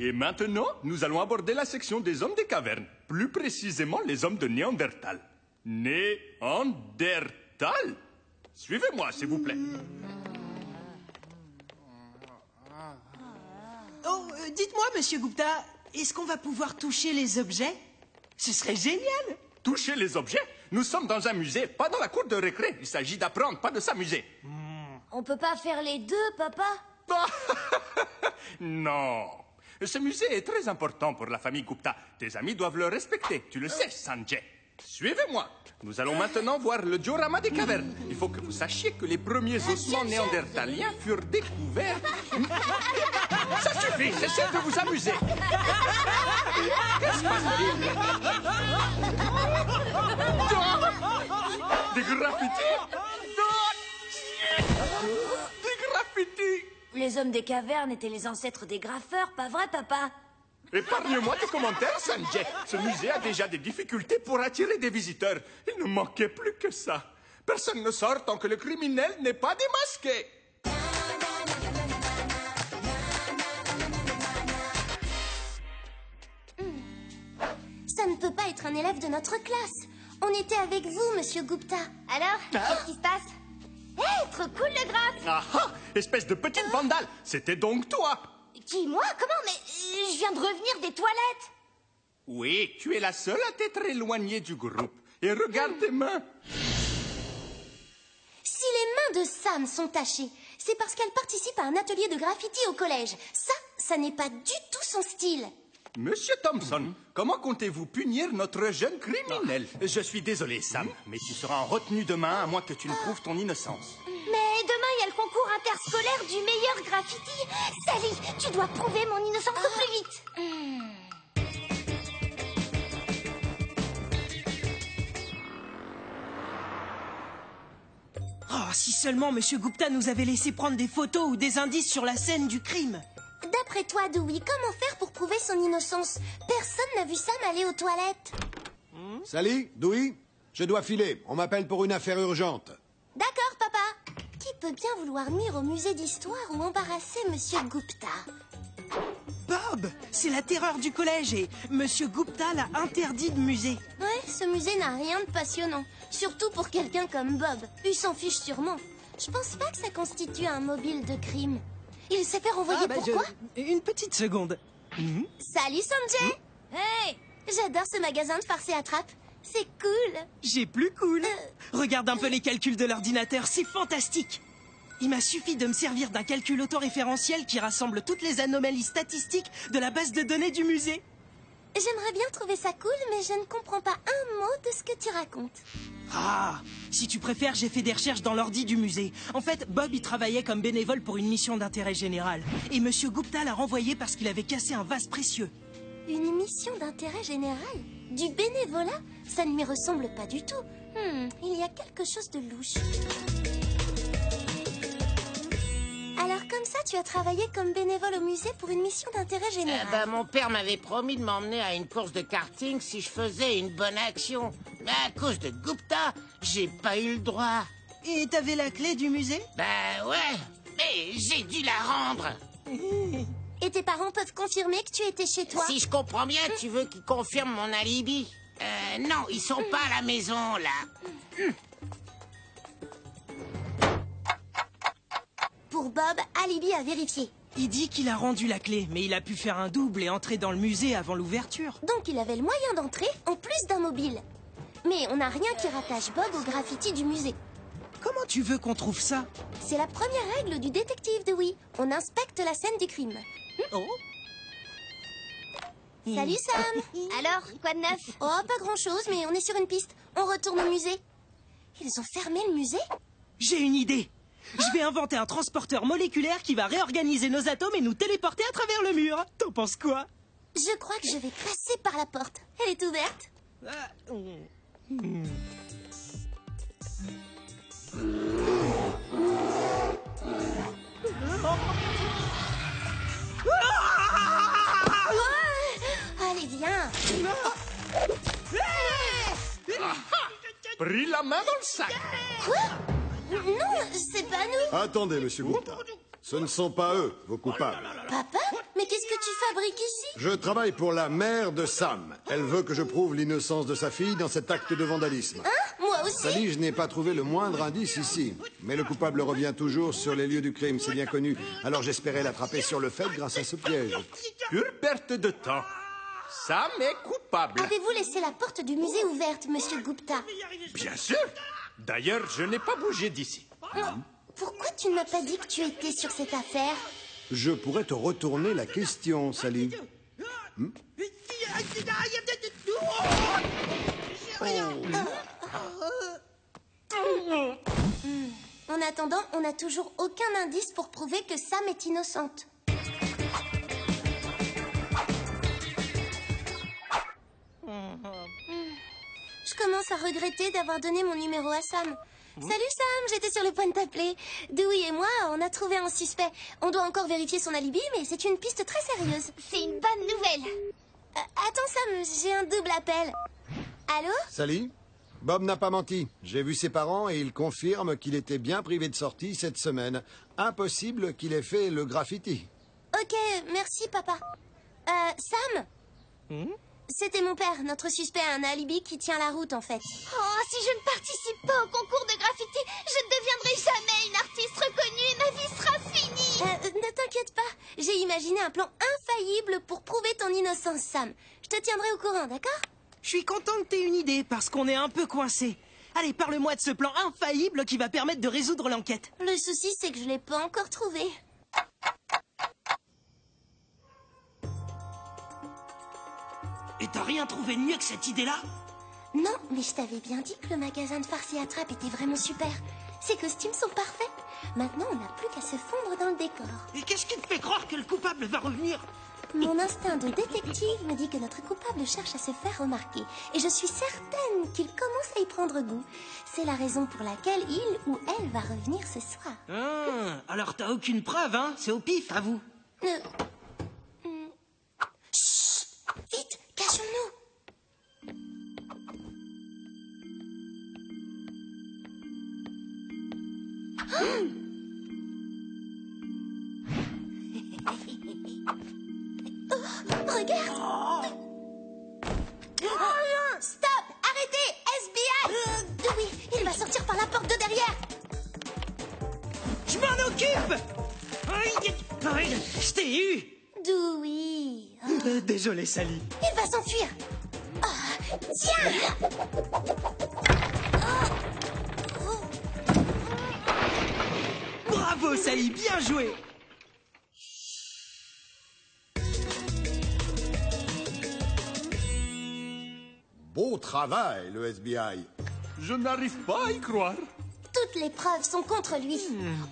Et maintenant, nous allons aborder la section des hommes des cavernes. Plus précisément, les hommes de Néandertal. Néandertal? Suivez-moi, s'il vous plaît. Oh, dites-moi, monsieur Gupta, est-ce qu'on va pouvoir toucher les objets? Ce serait génial! Toucher les objets? Nous sommes dans un musée, pas dans la cour de récré. Il s'agit d'apprendre, pas de s'amuser. On peut pas faire les deux, papa? Non. Ce musée est très important pour la famille Gupta. Tes amis doivent le respecter. Tu le sais, Sanjay. Suivez-moi. Nous allons maintenant voir le diorama des cavernes. Il faut que vous sachiez que les premiers ossements néandertaliens furent découverts. Ça suffit, cessez de vous amuser. Qu'est-ce que des graffitis? Des graffitis? Les hommes des cavernes étaient les ancêtres des graffeurs, pas vrai, papa? Épargne-moi tes commentaires, Sanjay. Ce musée a déjà des difficultés pour attirer des visiteurs. Il ne manquait plus que ça. Personne ne sort tant que le criminel n'est pas démasqué. Ça ne peut pas être un élève de notre classe. On était avec vous, monsieur Gupta. Alors, qu'est-ce qui se passe? Hé, trop cool le graphe! Ah ah, espèce de petite vandale. C'était donc toi. Qui, moi? Comment? Mais je viens de revenir des toilettes. Oui, tu es la seule à t'être éloignée du groupe. Et regarde tes mains. Si les mains de Sam sont tachées, c'est parce qu'elle participe à un atelier de graffiti au collège. Ça n'est pas du tout son style. Monsieur Thompson, comment comptez-vous punir notre jeune criminel? Je suis désolé, Sam, mais tu seras en retenue demain à moins que tu ne prouves ton innocence. Mais demain, il y a le concours interscolaire du meilleur graffiti. Sally, tu dois prouver mon innocence au plus vite. Oh, si seulement monsieur Gupta nous avait laissé prendre des photos ou des indices sur la scène du crime. D'après toi, Dewey, comment faire pour prouver son innocence? Personne n'a vu Sam aller aux toilettes. Sally, Dewey, je dois filer. On m'appelle pour une affaire urgente. D'accord, papa. Qui peut bien vouloir nuire au musée d'histoire ou embarrasser monsieur Gupta? Bob, c'est la terreur du collège et monsieur Gupta l'a interdit de musée. Ouais, ce musée n'a rien de passionnant. Surtout pour quelqu'un comme Bob. Il s'en fiche sûrement. Je pense pas que ça constitue un mobile de crime. Il s'est fait renvoyer pourquoi? Une petite seconde. Salut, Sanjay. Hey! J'adore ce magasin de farce et attrape. C'est cool. J'ai plus cool. Regarde un peu les calculs de l'ordinateur, c'est fantastique. Il m'a suffi de me servir d'un calcul autoréférentiel qui rassemble toutes les anomalies statistiques de la base de données du musée. J'aimerais bien trouver ça cool, mais je ne comprends pas un mot de ce que tu racontes. Ah, si tu préfères, j'ai fait des recherches dans l'ordi du musée. En fait, Bob y travaillait comme bénévole pour une mission d'intérêt général. Et monsieur Gupta l'a renvoyé parce qu'il avait cassé un vase précieux. Une mission d'intérêt général? Du bénévolat? Ça ne m'y ressemble pas du tout. Il y a quelque chose de louche. Alors comme ça, tu as travaillé comme bénévole au musée pour une mission d'intérêt général? Mon père m'avait promis de m'emmener à une course de karting si je faisais une bonne action. Mais à cause de Gupta, j'ai pas eu le droit. Et t'avais la clé du musée? Ouais, mais j'ai dû la rendre. Et tes parents peuvent confirmer que tu étais chez toi? Si je comprends bien, tu veux qu'ils confirment mon alibi? Non, ils sont pas à la maison, là. Pour Bob, alibi à vérifier. Il dit qu'il a rendu la clé, mais il a pu faire un double et entrer dans le musée avant l'ouverture. Donc il avait le moyen d'entrer, en plus d'un mobile. Mais on n'a rien qui rattache Bob au graffiti du musée. Comment tu veux qu'on trouve ça? C'est la première règle du détective Dewey. On inspecte la scène du crime. Oh. Salut Sam. Alors, quoi de neuf? Oh, pas grand-chose, mais on est sur une piste. On retourne au musée. Ils ont fermé le musée? J'ai une idée. Je vais inventer un transporteur moléculaire qui va réorganiser nos atomes et nous téléporter à travers le mur. T'en penses quoi? Je crois que je vais passer par la porte. Elle est ouverte. Allez, viens. Pris la main dans le sac. Quoi? Non, c'est pas nous. Attendez, monsieur Gupta. Ce ne sont pas eux, vos coupables. Papa? Mais qu'est-ce que tu fabriques ici? Je travaille pour la mère de Sam. Elle veut que je prouve l'innocence de sa fille dans cet acte de vandalisme. Hein? Moi aussi? Sally, je n'ai pas trouvé le moindre indice ici. Mais le coupable revient toujours sur les lieux du crime, c'est bien connu. Alors j'espérais l'attraper sur le fait grâce à ce piège. Pure perte de temps. Sam est coupable. Avez-vous laissé la porte du musée ouverte, monsieur Gupta? Bien sûr. D'ailleurs, je n'ai pas bougé d'ici. Pourquoi tu ne m'as pas dit que tu étais sur cette affaire? Je pourrais te retourner la question, Sally. En attendant, on n'a toujours aucun indice pour prouver que Sam est innocente. Je commence à regretter d'avoir donné mon numéro à Sam. Salut Sam, j'étais sur le point de t'appeler. Dewey et moi, on a trouvé un suspect. On doit encore vérifier son alibi, mais c'est une piste très sérieuse. C'est une bonne nouvelle. Attends Sam, j'ai un double appel. Allô? Sally, Bob n'a pas menti. J'ai vu ses parents et ils confirment qu'il était bien privé de sortie cette semaine. Impossible qu'il ait fait le graffiti. Ok, merci papa. Sam? C'était mon père. Notre suspect a un alibi qui tient la route en fait. Oh, si je ne participe pas au concours de graffiti, je ne deviendrai jamais une artiste reconnue et ma vie sera finie. Ne t'inquiète pas. J'ai imaginé un plan infaillible pour prouver ton innocence, Sam. Je te tiendrai au courant, d'accord? Je suis content que t'aies une idée, parce qu'on est un peu coincé. Allez, parle-moi de ce plan infaillible qui va permettre de résoudre l'enquête. Le souci, c'est que je l'ai pas encore trouvé. Et t'as rien trouvé de mieux que cette idée-là? Non, mais je t'avais bien dit que le magasin de farce et attrape était vraiment super. Ses costumes sont parfaits. Maintenant, on n'a plus qu'à se fondre dans le décor. Et qu'est-ce qui te fait croire que le coupable va revenir? Mon instinct de détective me dit que notre coupable cherche à se faire remarquer. Et je suis certaine qu'il commence à y prendre goût. C'est la raison pour laquelle il ou elle va revenir ce soir. Ah, alors t'as aucune preuve, hein? C'est au pif, à vous. Chut! Vite, cachons-nous. Regarde! Stop! Arrêtez! FBI! Oui, il va sortir par la porte de derrière! Je m'en occupe! Je t'ai eu! Dewey! Désolé, Sally. Il va s'enfuir! Ah, tiens! Bravo, Sally, bien joué! Beau travail, le FBI. Je n'arrive pas à y croire. Toutes les preuves sont contre lui.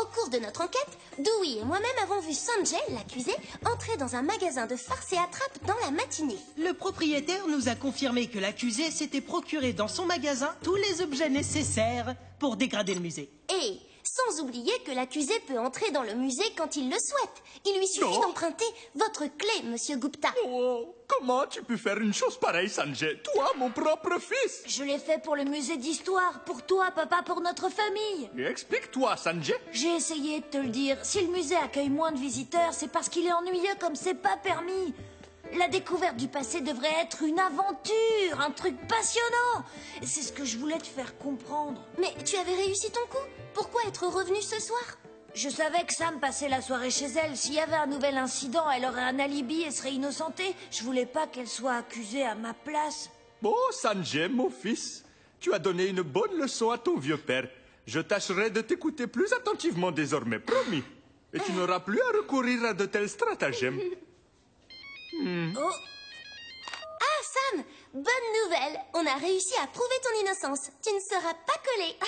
Au cours de notre enquête, Dewey et moi-même avons vu Sanjay, l'accusé, entrer dans un magasin de farce et attrape dans la matinée. Le propriétaire nous a confirmé que l'accusé s'était procuré dans son magasin tous les objets nécessaires pour dégrader le musée. Et sans oublier que l'accusé peut entrer dans le musée quand il le souhaite. Il lui suffit d'emprunter votre clé, monsieur Gupta. Oh, comment tu peux faire une chose pareille, Sanjay? Toi, mon propre fils. Je l'ai fait pour le musée d'histoire, pour toi, papa, pour notre famille. Et explique-toi, Sanjay. J'ai essayé de te le dire. Si le musée accueille moins de visiteurs, c'est parce qu'il est ennuyeux comme c'est pas permis. La découverte du passé devrait être une aventure, un truc passionnant. C'est ce que je voulais te faire comprendre. Mais tu avais réussi ton coup. Pourquoi être revenu ce soir? Je savais que Sam passait la soirée chez elle. S'il y avait un nouvel incident, elle aurait un alibi et serait innocentée. Je voulais pas qu'elle soit accusée à ma place. Oh, Sanjay, mon fils, tu as donné une bonne leçon à ton vieux père. Je tâcherai de t'écouter plus attentivement désormais, promis. Et tu n'auras plus à recourir à de tels stratagèmes. Oh. Ah, Sam, bonne nouvelle. On a réussi à prouver ton innocence. Tu ne seras pas collé.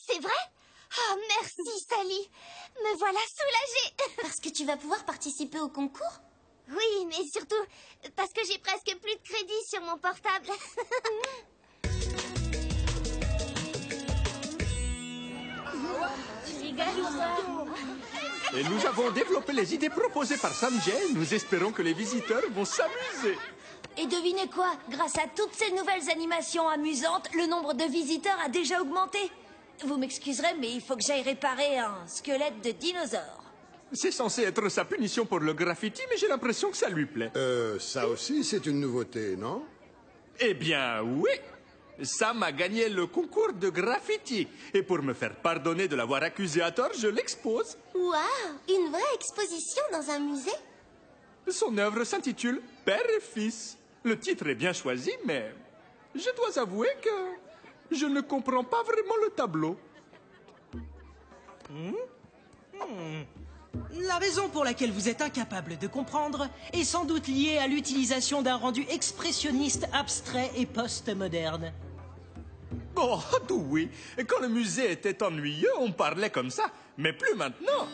C'est vrai? Oh, merci, Sally. Me voilà soulagée. Parce que tu vas pouvoir participer au concours? Oui, mais surtout parce que j'ai presque plus de crédit sur mon portable. Et nous avons développé les idées proposées par Sanjay. Nous espérons que les visiteurs vont s'amuser. Et devinez quoi? Grâce à toutes ces nouvelles animations amusantes, le nombre de visiteurs a déjà augmenté. Vous m'excuserez, mais il faut que j'aille réparer un squelette de dinosaure. C'est censé être sa punition pour le graffiti, mais j'ai l'impression que ça lui plaît. Ça aussi, c'est une nouveauté, non? Eh bien, oui. Sam a gagné le concours de graffiti. Et pour me faire pardonner de l'avoir accusé à tort, je l'expose. Waouh, une vraie exposition dans un musée? Son œuvre s'intitule Père et Fils. Le titre est bien choisi, mais je dois avouer que je ne comprends pas vraiment le tableau. La raison pour laquelle vous êtes incapable de comprendre est sans doute liée à l'utilisation d'un rendu expressionniste abstrait et post-moderne. Oh, oui. Quand le musée était ennuyeux, on parlait comme ça. Mais plus maintenant.